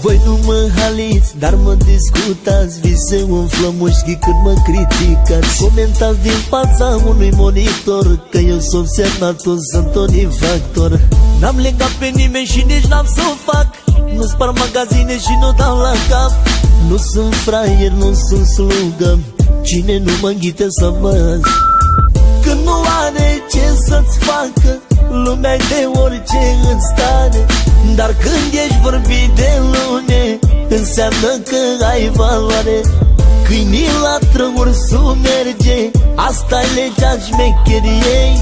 Voi nu mă haliți, dar mă discutați, vise umflă mușchii când mă criticați. Comentați din fața unui monitor că eu sunt semnatul, sunt Tony Factor. N-am legat pe nimeni și nici n-am să o fac, nu spar magazine și nu dau la cap. Nu sunt fraier, nu sunt slugă, cine nu mă înghite să mă. Când nu are ce să-ți facă, lumea de orice în stare. Dar când ești vorbit de lune, înseamnă că ai valoare. Câinii la trăuri merge, asta-i legea șmecheriei.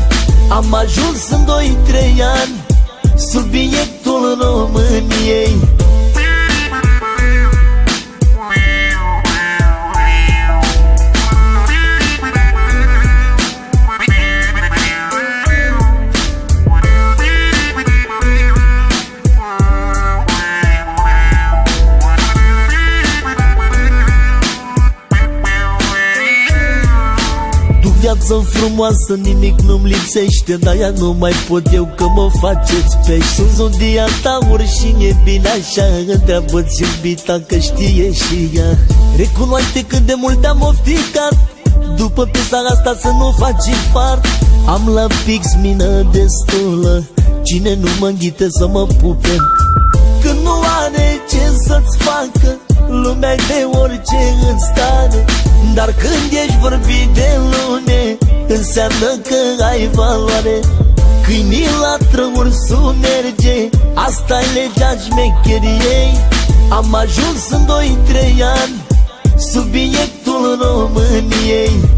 Am ajuns în 2-3 ani subiectul României. Viață frumoasă, nimic nu-mi lipsește, dar ea nu mai pot eu că mă faceți pești. Sunt zodia taur și e bine așa, întreabă-ți iubita că știe și ea. Recunoaște cât de mult am ofticat, după piesa asta să nu faci infart. Am la pix mină destulă, cine nu mă înghite să mă pupe. Când nu are ce să-ți facă, lumea de orice în stare. Dar când ești vorbit de lune, înseamnă că ai valoare. Câinii la trăuri merge, asta-i legea șmecheriei. Am ajuns în 2-3 ani subiectul României.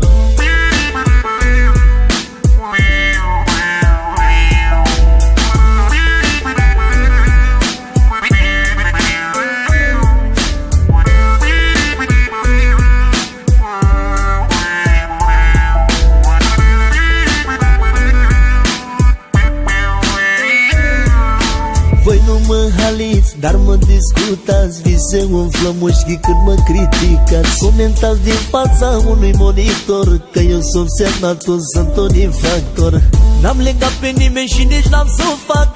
Voi nu mă haliți, dar mă discutați, vise umflă mușchii când mă criticați. Comentați din fața unui monitor că eu sunt semnatul, sunt Tony Factor. N-am legat pe nimeni și nici n-am să o fac,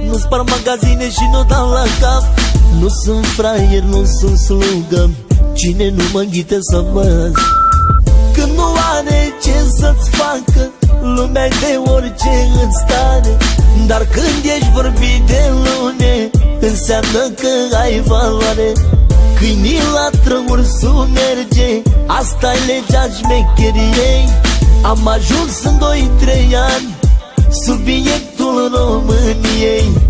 nu spar magazine și nu dau la cap. Nu sunt fraier, nu sunt slugă, cine nu mă înghite să mă. Când nu are ce să-ți facă, lumea de orice în stare. Dar când ești vorbit de lune, înseamnă că ai valoare. Câinii la trăuri merge, asta-i legea șmecheriei. Am ajuns în 2-3 ani subiectul României.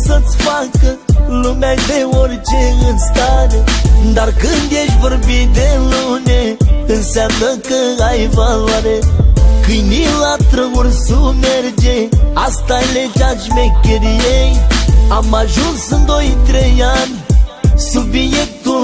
Să-ți facă, lumea de orice în stare. Dar când ești vorbit de lune, înseamnă că ai valoare. Câinii la trăuri merge, asta-i legea șmecheriei. Am ajuns în 2-3 ani subiectul